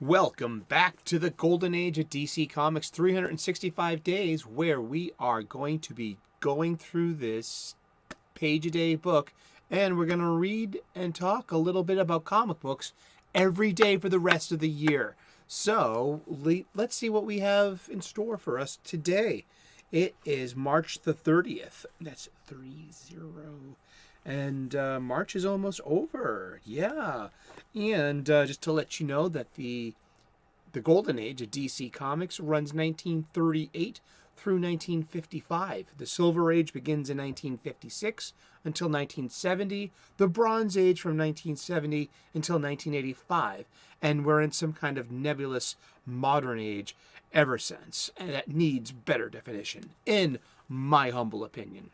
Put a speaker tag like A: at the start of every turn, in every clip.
A: Welcome back to the Golden Age of DC Comics 365 days, where we are going to be going through this page-a-day book, and we're going to read and talk a little bit about comic books every day for the rest of the year. So, let's see what we have in store for us today. It is March the 30th. That's 30. And March is almost over. Yeah. And just to let you know that the Golden Age of DC Comics runs 1938 through 1955. The Silver Age begins in 1956 until 1970. The Bronze Age from 1970 until 1985. And we're in some kind of nebulous modern age ever since. And that needs better definition, in my humble opinion.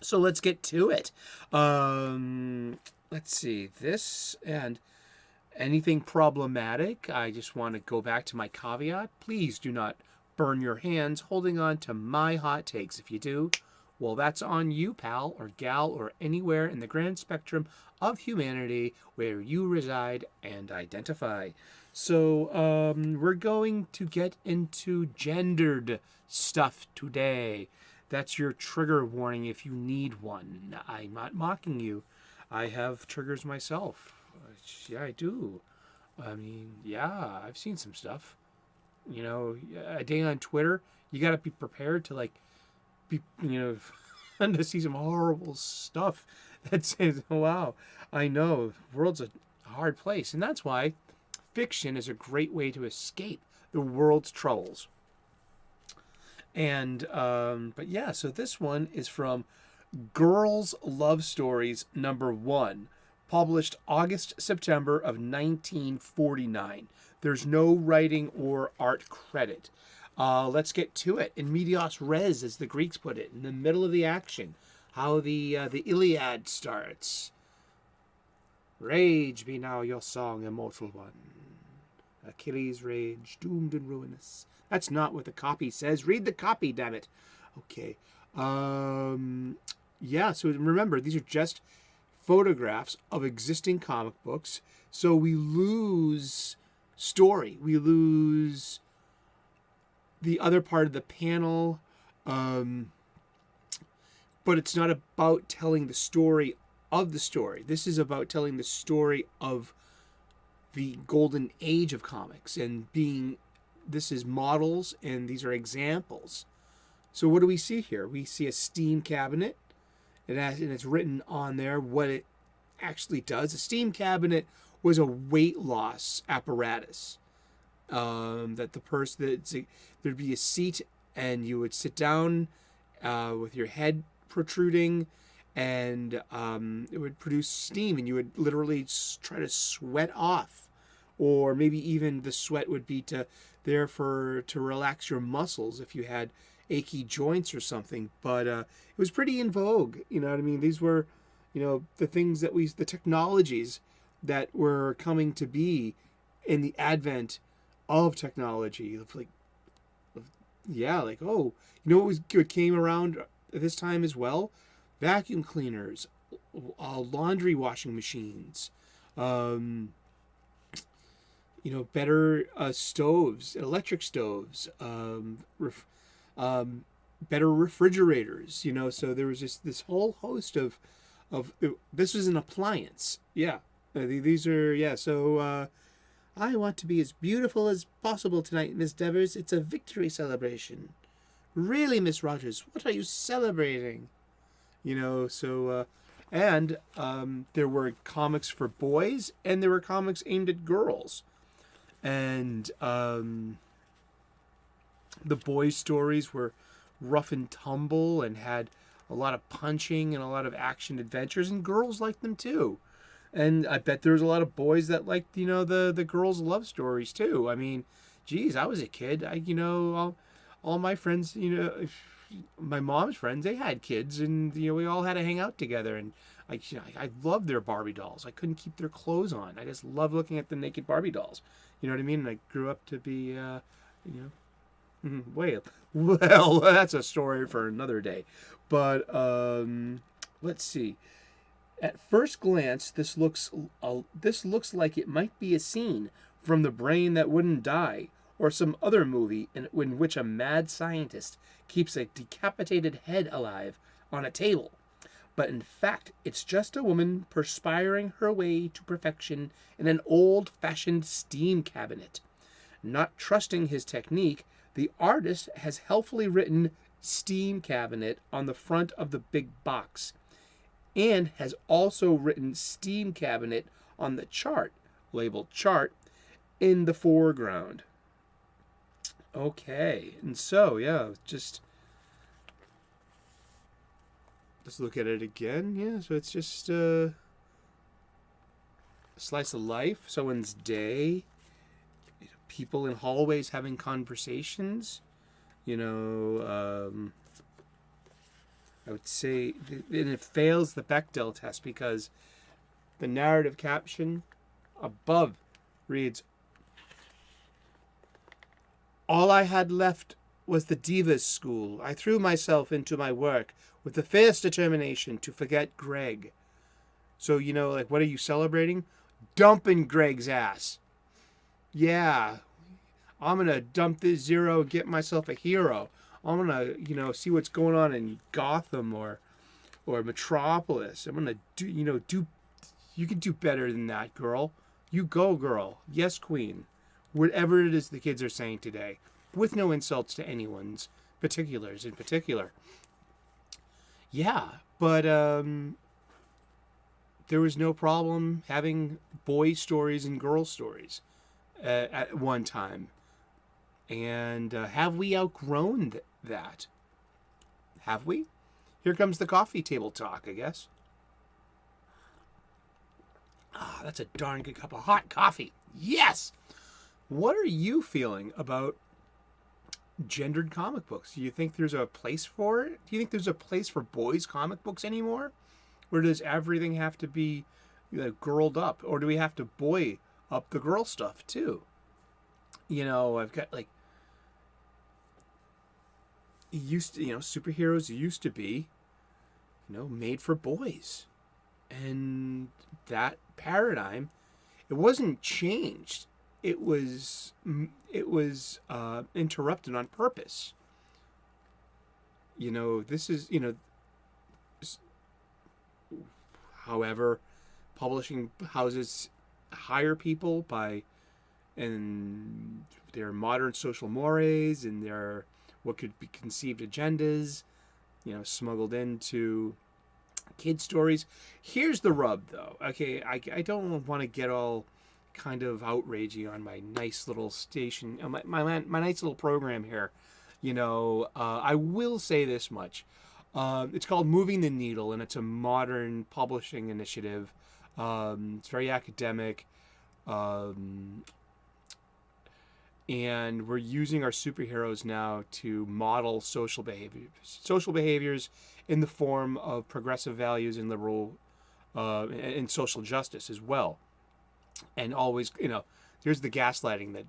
A: So let's get to it. Let's see. This and anything problematic, I just want to go back to my caveat. Please do not burn your hands holding on to my hot takes. If you do, well, that's on you, pal or gal, or anywhere in the grand spectrum of humanity where you reside and identify. So we're going to get into gendered stuff today. That's your trigger warning if you need one. I'm not mocking you. I have triggers myself. Yeah, I do. I mean, yeah, I've seen some stuff. You know, a day on Twitter, you got to be prepared to, to see some horrible stuff that says, wow, I know, the world's a hard place. And that's why fiction is a great way to escape the world's troubles. And, but yeah, so this one is from Girls Love Stories #1, published August-September of 1949. There's no writing or art credit. Let's get to it. In medias res, as the Greeks put it, in the middle of the action, how the Iliad starts. Rage be now your song, immortal one. Achilles' rage, doomed and ruinous. That's not what the copy says. Read the copy, damn it. Okay. Yeah, so remember, these are just photographs of existing comic books. So we lose story. We lose the other part of the panel. But it's not about telling the story of the story. This is about telling the story of the golden age of comics and being... This is models, and these are examples. So what do we see here? We see a steam cabinet. And it's written on there what it actually does. A steam cabinet was a weight loss apparatus. That the person, there'd be a seat, and you would sit down with your head protruding, and it would produce steam, and you would literally try to sweat off. Or maybe even the sweat would be to relax your muscles if you had achy joints or something. But it was pretty in vogue. You know what I mean? These were, the things that the technologies that were coming to be in the advent of technology. What came around at this time as well? Vacuum cleaners, laundry washing machines, better stoves, electric stoves, better refrigerators, so there was just this whole host of this was an appliance. Yeah. These are, yeah. So, I want to be as beautiful as possible tonight, Miss Devers. It's a victory celebration. Really, Miss Rogers, what are you celebrating? And there were comics for boys, and there were comics aimed at girls. And the boys' stories were rough and tumble and had a lot of punching and a lot of action adventures, and girls liked them too. And I bet there was a lot of boys that liked, the girls' love stories too. I mean, geez, I was a kid. All my friends, my mom's friends, they had kids, and we all had to hang out together. And I loved their Barbie dolls. I couldn't keep their clothes on. I just loved looking at the naked Barbie dolls. You know what I mean? And I grew up to be, well, that's a story for another day. But let's see. At first glance, this looks like it might be a scene from The Brain That Wouldn't Die, or some other movie in which a mad scientist keeps a decapitated head alive on a table. But in fact, it's just a woman perspiring her way to perfection in an old-fashioned steam cabinet. Not trusting his technique, the artist has helpfully written steam cabinet on the front of the big box, and has also written steam cabinet on the chart, labeled chart, in the foreground. Okay, and so, yeah, just let's look at it again. Yeah, so it's just a slice of life, someone's day, people in hallways having conversations. I would say, and it fails the Bechdel test because the narrative caption above reads, "All I had left was the divas school. I threw myself into my work with the fierce determination to forget Greg." So, like, what are you celebrating? Dumping Greg's ass. Yeah, I'm going to dump this zero, get myself a hero. I'm going to, see what's going on in Gotham or Metropolis. I'm going to you can do better than that, girl. You go, girl. Yes, queen. Whatever it is the kids are saying today, with no insults to anyone's particulars in particular. Yeah, but there was no problem having boy stories and girl stories at one time. And have we outgrown that? Have we? Here comes the coffee table talk, I guess. Ah, that's a darn good cup of hot coffee. Yes! What are you feeling about gendered comic books? Do you think there's a place for it? Do you think there's a place for boys' comic books anymore? Or does everything have to be girled up? Or do we have to boy up the girl stuff too? I've got superheroes used to be, made for boys. And that paradigm, it wasn't changed. It was interrupted on purpose. This is, however, publishing houses hire people and their modern social mores and their what could be conceived agendas, smuggled into kid stories. Here's the rub, though. Okay, I don't want to get all kind of outragey on my nice little station, my nice little program here. I will say this much. It's called Moving the Needle, and it's a modern publishing initiative. It's very academic. And we're using our superheroes now to model social behaviors in the form of progressive values and liberal and social justice as well. And always, there's the gaslighting that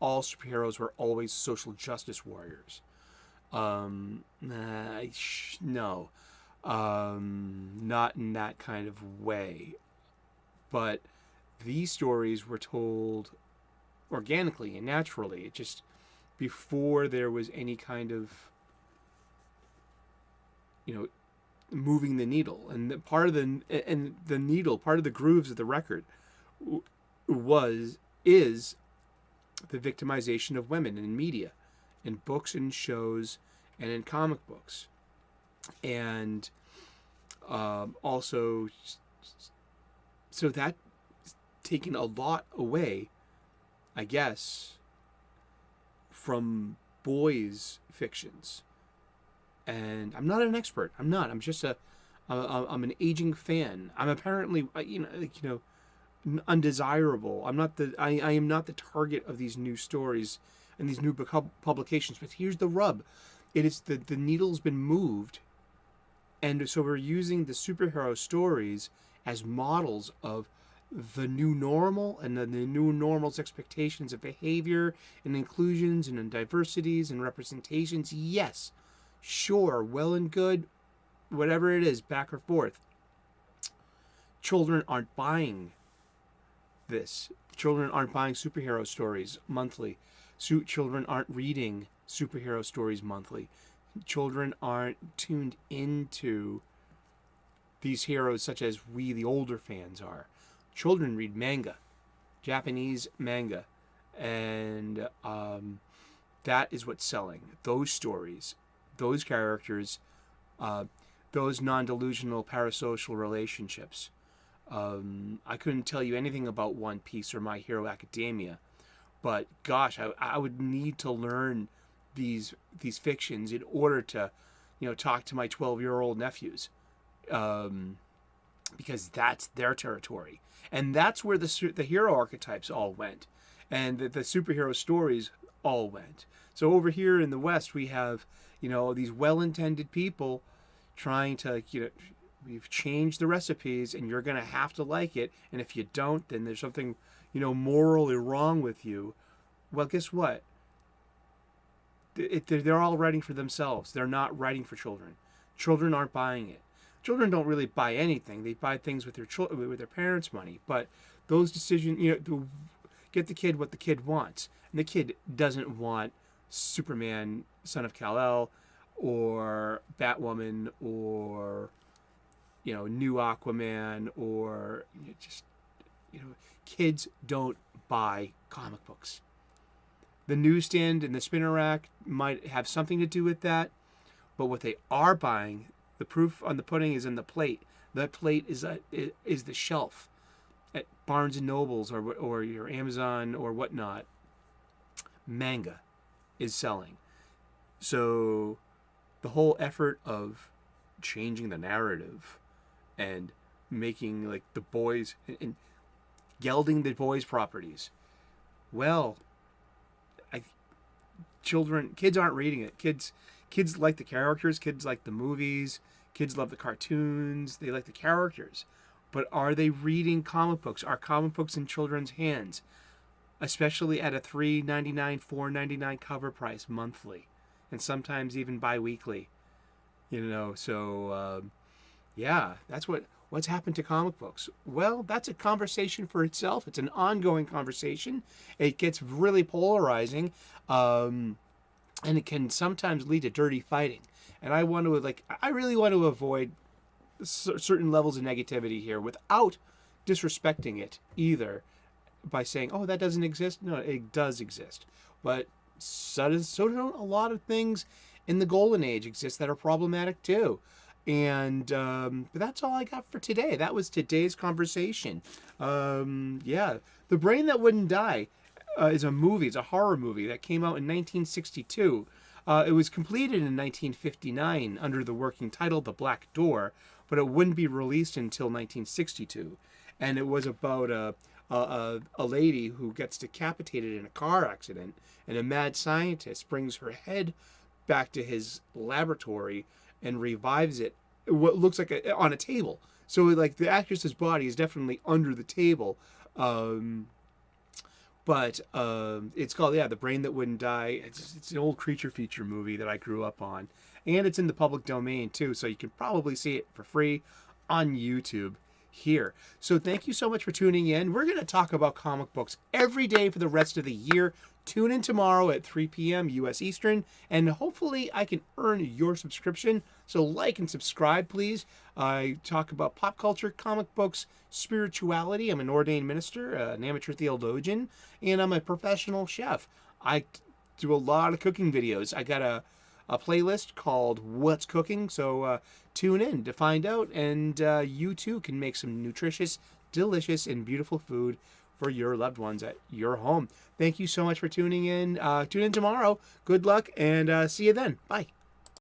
A: all superheroes were always social justice warriors. No, not in that kind of way. But these stories were told organically and naturally. It just before there was any kind of moving the needle, and part of the needle, part of the grooves of the record is the victimization of women in media, in books and shows, and in comic books, and also so that taken a lot away, I guess, from boys' fictions. And I'm not an expert. I'm just I'm an aging fan. I'm apparently, undesirable. I am not the target of these new stories and these new publications. But here's the rub. It is the needle's been moved. And so we're using the superhero stories as models of the new normal and the new normal's expectations of behavior and inclusions and diversities and representations. Yes, sure, well and good, whatever it is, back or forth. Children aren't buying this. Children aren't buying superhero stories monthly. Children aren't reading superhero stories monthly. Children aren't tuned into these heroes such as we, the older fans, are. Children read manga, Japanese manga, and that is what's selling. Those stories, those characters, those non-delusional parasocial relationships. I couldn't tell you anything about One Piece or My Hero Academia, but gosh, I would need to learn these fictions in order to, talk to my 12-year-old nephews, because that's their territory, and that's where the hero archetypes all went, and the superhero stories all went. So over here in the West, we have these well-intended people trying to we've changed the recipes, and you're gonna have to like it, and if you don't, then there's something morally wrong with you. Well, guess what? They're all writing for themselves. They're not writing for children. Children aren't buying it. Children don't really buy anything. They buy things with their parents' money. But those decisions, get the kid what the kid wants, and the kid doesn't want Superman, Son of Kal-El, or Batwoman, or new Aquaman, or kids don't buy comic books. The newsstand and the spinner rack might have something to do with that, but what they are buying, the proof on the pudding is in the plate. That plate is the shelf at Barnes and Nobles or your Amazon or whatnot. Manga is selling. So the whole effort of changing the narrative and making like the boys and gelding the boys' properties, well, kids aren't reading it. Kids like the characters. Kids like the movies. Kids love the cartoons. They like the characters. But are they reading comic books? Are comic books in children's hands? Especially at a $3.99, $4.99 cover price monthly. And sometimes even bi-weekly. So yeah, that's what's happened to comic books. Well, that's a conversation for itself. It's an ongoing conversation. It gets really polarizing, and it can sometimes lead to dirty fighting. And I really want to avoid certain levels of negativity here without disrespecting it either by saying, oh, that doesn't exist. No, it does exist. But so don't a lot of things in the golden age exist that are problematic too. And but that's all I got for today. That was today's conversation. Yeah, The Brain That Wouldn't Die is a movie. It's a horror movie that came out in 1962. It was completed in 1959 under the working title The Black Door, but it wouldn't be released until 1962. And it was about a lady who gets decapitated in a car accident, and a mad scientist brings her head back to his laboratory and revives it, what looks like on a table. So like the actress's body is definitely under the table. But it's called, The Brain That Wouldn't Die. It's an old creature feature movie that I grew up on. And it's in the public domain too, so you can probably see it for free on YouTube here. So thank you so much for tuning in. We're going to talk about comic books every day for the rest of the year. Tune in tomorrow at 3 p.m. U.S. Eastern, and hopefully I can earn your subscription. So like and subscribe, please. I talk about pop culture, comic books, spirituality. I'm an ordained minister, an amateur theologian, and I'm a professional chef. I do a lot of cooking videos. I got a playlist called What's Cooking, so tune in to find out, and you too can make some nutritious, delicious, and beautiful food for your loved ones at your home. Thank you so much for tuning in. Tune in tomorrow. Good luck, and see you then. Bye.